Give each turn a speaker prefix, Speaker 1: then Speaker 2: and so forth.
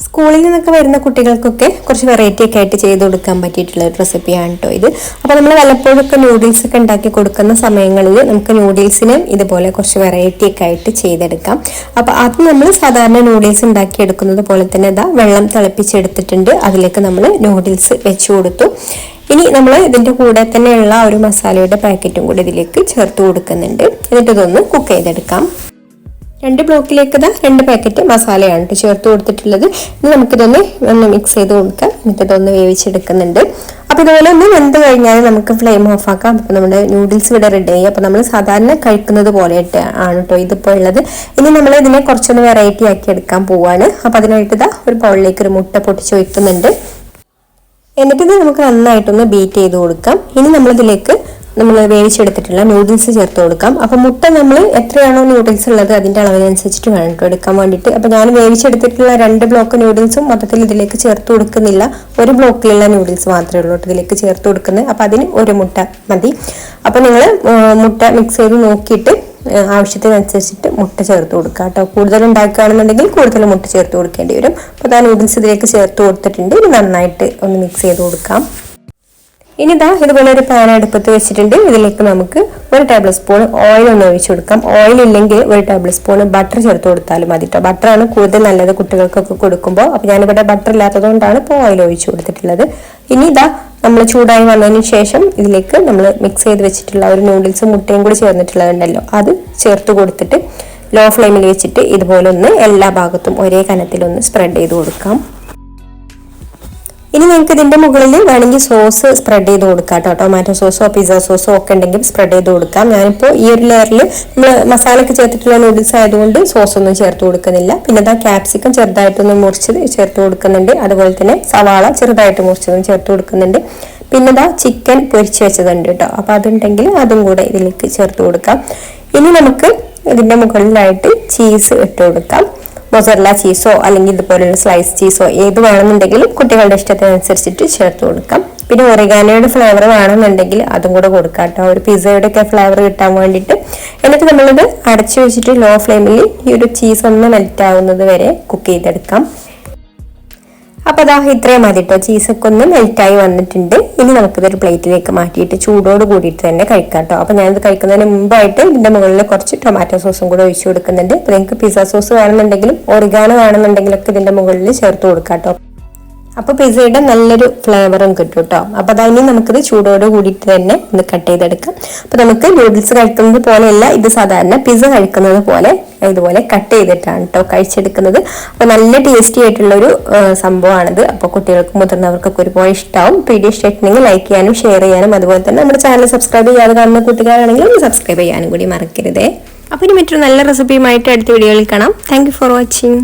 Speaker 1: സ്കൂളിൽ നിന്നൊക്കെ വരുന്ന കുട്ടികൾക്കൊക്കെ കുറച്ച് വെറൈറ്റി ഒക്കെ ആയിട്ട് ചെയ്ത് കൊടുക്കാൻ പറ്റിയിട്ടുള്ള ഒരു റെസിപ്പിയാണ് കേട്ടോ ഇത്. അപ്പോൾ നമ്മൾ വല്ലപ്പോഴൊക്കെ നൂഡിൽസ് ഒക്കെ ഉണ്ടാക്കി കൊടുക്കുന്ന സമയങ്ങളിൽ നമുക്ക് നൂഡിൽസിന് ഇതുപോലെ കുറച്ച് വെറൈറ്റി ഒക്കെ ആയിട്ട് ചെയ്തെടുക്കാം. അപ്പോൾ അത് നമ്മൾ സാധാരണ നൂഡിൽസ് ഉണ്ടാക്കി എടുക്കുന്നത് പോലെ തന്നെ ഇതാ വെള്ളം തിളപ്പിച്ചെടുത്തിട്ടുണ്ട്. അതിലേക്ക് നമ്മൾ നൂഡിൽസ് വെച്ച് കൊടുത്തു. ഇനി നമ്മൾ ഇതിൻ്റെ കൂടെ തന്നെയുള്ള ഒരു മസാലയുടെ പാക്കറ്റും കൂടി ഇതിലേക്ക് ചേർത്ത് കൊടുക്കുന്നുണ്ട്. എന്നിട്ട് ഇതൊന്ന് കുക്ക് ചെയ്തെടുക്കാം. 2 ബ്ലോക്കിലേക്ക് 2 പാക്കറ്റ് മസാലയാണ് ചേർത്ത് കൊടുത്തിട്ടുള്ളത്. ഇനി നമുക്കിതൊന്ന് മിക്സ് ചെയ്ത് കൊടുക്കാം. എന്നിട്ട് ഇതൊന്ന് വേവിച്ചെടുക്കുന്നുണ്ട്. അപ്പോൾ ഇതുപോലെ ഒന്ന് വെന്ത് കഴിഞ്ഞാൽ നമുക്ക് ഫ്ലെയിം ഓഫ് ആക്കാം. അപ്പോൾ നമ്മുടെ നൂഡിൽസ് ഇവിടെ റെഡി ആയി. അപ്പോൾ നമ്മൾ സാധാരണ കഴിക്കുന്നത് പോലെ ആണ് കേട്ടോ ഇതിപ്പോൾ ഉള്ളത്. ഇനി നമ്മൾ ഇതിനെ കുറച്ചൊന്ന് വെറൈറ്റി ആക്കി എടുക്കാൻ പോവാണ്. അപ്പോൾ അതിനായിട്ട് ഒരു ബൗളിലേക്ക് ഒരു മുട്ട പൊട്ടിച്ച് വയ്ക്കുന്നുണ്ട്. എന്നിട്ട് നമുക്ക് നന്നായിട്ടൊന്ന് ബീറ്റ് ചെയ്ത് കൊടുക്കാം. ഇനി നമ്മളിതിലേക്ക് നമ്മൾ വേവിച്ചെടുത്തിട്ടുള്ള നൂഡിൽസ് ചേർത്ത് കൊടുക്കാം. അപ്പോൾ മുട്ട നമ്മൾ എത്രയാണോ നൂഡിൽസ് ഉള്ളത് അതിൻ്റെ അളവിനനുസരിച്ചിട്ട് വേണം കേട്ടോ എടുക്കാൻ വേണ്ടിയിട്ട്. അപ്പോൾ ഞാൻ വേവിച്ചെടുത്തിട്ടുള്ള 2 ബ്ലോക്ക് നൂഡിൽസും മൊത്തത്തിൽ ഇതിലേക്ക് ചേർത്ത് കൊടുക്കുന്നില്ല. ഒരു ബ്ലോക്കിലുള്ള നൂഡിൽസ് മാത്രമേ ഉള്ളൂ ഇതിലേക്ക് ചേർത്ത് കൊടുക്കുന്നത്. അപ്പോൾ അതിന് ഒരു മുട്ട മതി. അപ്പോൾ നിങ്ങൾ മുട്ട മിക്സ് ചെയ്ത് നോക്കിയിട്ട് ആവശ്യത്തിനനുസരിച്ചിട്ട് മുട്ട ചേർത്ത് കൊടുക്കുക കേട്ടോ. കൂടുതൽ ഉണ്ടാക്കുകയാണെന്നുണ്ടെങ്കിൽ കൂടുതൽ മുട്ട ചേർത്ത് കൊടുക്കേണ്ടി വരും. അപ്പോൾ ആ നൂഡിൽസ് ഇതിലേക്ക് ചേർത്ത് കൊടുത്തിട്ടുണ്ട്. ഇത് നന്നായിട്ട് ഒന്ന് മിക്സ് ചെയ്ത് കൊടുക്കാം. ഇനി ഇതുപോലെ ഒരു പാൻ അടുപ്പത്ത് വെച്ചിട്ടുണ്ട്. ഇതിലേക്ക് നമുക്ക് 1 ടേബിൾ സ്പൂൺ ഓയിൽ ഒന്ന് ഒഴിച്ചു കൊടുക്കാം. ഓയിൽ ഇല്ലെങ്കിൽ 1 ടേബിൾ സ്പൂൺ ബട്ടർ ചേർത്ത് കൊടുത്താലും മതി കേട്ടോ. ബട്ടറാണ് കൂടുതൽ നല്ലത് കുട്ടികൾക്കൊക്കെ കൊടുക്കുമ്പോൾ. അപ്പോൾ ഞാനിവിടെ ബട്ടർ ഇല്ലാത്തതുകൊണ്ടാണ് ഇപ്പോൾ ഓയിൽ ഒഴിച്ചു കൊടുത്തിട്ടുള്ളത്. ഇനി നമ്മൾ ചൂടായി വന്നതിന് ശേഷം ഇതിലേക്ക് നമ്മൾ മിക്സ് ചെയ്ത് വെച്ചിട്ടുള്ള ഒരു നൂഡിൽസും മുട്ടയും കൂടി ചേർന്നിട്ടുള്ളതുണ്ടല്ലോ അത് ചേർത്ത് കൊടുത്തിട്ട് ലോ ഫ്ലെയിമിൽ വെച്ചിട്ട് ഇതുപോലെ ഒന്ന് എല്ലാ ഭാഗത്തും ഒരേ കനത്തിലൊന്ന് സ്പ്രെഡ് ചെയ്ത് കൊടുക്കാം. ഇനി നിങ്ങൾക്ക് ഇതിന്റെ മുകളിൽ വേണമെങ്കിൽ സോസ് സ്പ്രെഡ് ചെയ്ത് കൊടുക്കാം കേട്ടോ. ടൊമാറ്റോ സോസോ പിസ്സ സോസോ ഒക്കെ ഉണ്ടെങ്കിൽ സ്പ്രെഡ് ചെയ്ത് കൊടുക്കാം. ഞാനിപ്പോൾ ഈ ഒരു ലെയറിൽ നമ്മൾ മസാലയൊക്കെ ചേർത്തിട്ടുള്ള നൂഡിൽസ് ആയതുകൊണ്ട് സോസ് ഒന്നും ചേർത്ത് കൊടുക്കുന്നില്ല. പിന്നെ ക്യാപ്സിക്കം ചെറുതായിട്ടൊന്ന് മുറിച്ചത് ചേർത്ത് കൊടുക്കുന്നുണ്ട്. അതുപോലെ തന്നെ സവാള ചെറുതായിട്ട് മുറിച്ചതും ചേർത്ത് കൊടുക്കുന്നുണ്ട്. പിന്നെ ചിക്കൻ പൊരിച്ച് വെച്ചതുണ്ട് കേട്ടോ. അപ്പോൾ അതുണ്ടെങ്കിൽ അതും കൂടെ ഇതിലേക്ക് ചേർത്ത് കൊടുക്കാം. ഇനി നമുക്ക് ഇതിന്റെ മുകളിലായിട്ട് ചീസ് ഇട്ട് കൊടുക്കാം. മൊസറല്ല ചീസോ അല്ലെങ്കിൽ ഇതുപോലുള്ള സ്ലൈസ് ചീസോ ഏത് വേണമെന്നുണ്ടെങ്കിലും കുട്ടികളുടെ ഇഷ്ടത്തിനനുസരിച്ചിട്ട് ചേർത്ത് കൊടുക്കാം. പിന്നെ ഒറിഗാനോയുടെ ഫ്ലേവർ വേണമെന്നുണ്ടെങ്കിൽ അതും കൂടെ കൊടുക്കാം കേട്ടോ. ഒരു പിസ്സയുടെ ഒക്കെ ഫ്ലേവർ കിട്ടാൻ വേണ്ടിയിട്ട്. എന്നിട്ട് നമ്മളിത് അടച്ചു വെച്ചിട്ട് ലോ ഫ്ലെയിമിൽ ഈ ഒരു ചീസ് ഒന്ന് മെൽറ്റ് ആവുന്നത് വരെ കുക്ക് ചെയ്തെടുക്കാം. അപ്പോൾ ഇത്രയും മതി കേട്ടോ. ചീസൊക്കെ ഒന്ന് മെൽറ്റായി വന്നിട്ടുണ്ട്. ഇനി നമുക്കിതൊരു പ്ലേറ്റിലേക്ക് മാറ്റിയിട്ട് ചൂടോട് കൂടിയിട്ട് തന്നെ കഴിക്കാം കേട്ടോ. അപ്പോൾ ഞാനിത് കഴിക്കുന്നതിന് മുമ്പായിട്ട് ഇതിൻ്റെ മുകളിൽ കുറച്ച് ടൊമാറ്റോ സോസും കൂടെ ഒഴിച്ചു കൊടുക്കുന്നുണ്ട്. അപ്പോൾ നിങ്ങൾക്ക് പിസ്സ സോസ് വേണമെന്നുണ്ടെങ്കിലും ഒറിഗാനോ വേണമെന്നുണ്ടെങ്കിലൊക്കെ ഇതിൻ്റെ മുകളിൽ ചേർത്ത് കൊടുക്കാം കേട്ടോ. അപ്പോൾ പിസ്സയുടെ നല്ലൊരു ഫ്ലേവറും കിട്ടും കേട്ടോ. അപ്പോൾ ഇനി നമുക്കിത് ചൂടോട് കൂടിയിട്ട് തന്നെ ഒന്ന് കട്ട് ചെയ്തെടുക്കാം. അപ്പോൾ നമുക്ക് നൂഡിൽസ് കഴിക്കുന്നത് പോലെയല്ല, ഇത് സാധാരണ പിസ്സ കഴിക്കുന്നത് പോലെ ഇതുപോലെ കട്ട് ചെയ്തിട്ടാണ് കേട്ടോ കഴിച്ചെടുക്കുന്നത്. അപ്പോൾ നല്ല ടേസ്റ്റി ആയിട്ടുള്ളൊരു സംഭവമാണിത്. അപ്പോൾ കുട്ടികൾക്കും മുതിർന്നവർക്കൊക്കെ ഒരുപാട് ഇഷ്ടമാവും. വീഡിയോ ഇഷ്ടമായിട്ടുണ്ടെങ്കിൽ ലൈക്ക് ചെയ്യാനും ഷെയർ ചെയ്യാനും അതുപോലെ തന്നെ നമ്മുടെ ചാനൽ സബ്സ്ക്രൈബ് ചെയ്യാതെ കാണുന്ന കൂട്ടുകാരാണെങ്കിൽ ഒന്ന് സബ്സ്ക്രൈബ് ചെയ്യാനും കൂടി മറക്കരുതേ. അപ്പോൾ ഇനി മറ്റൊരു നല്ല റെസിപ്പിയുമായിട്ട് അടുത്ത വീഡിയോയിൽ കാണാം. Thank you for watching.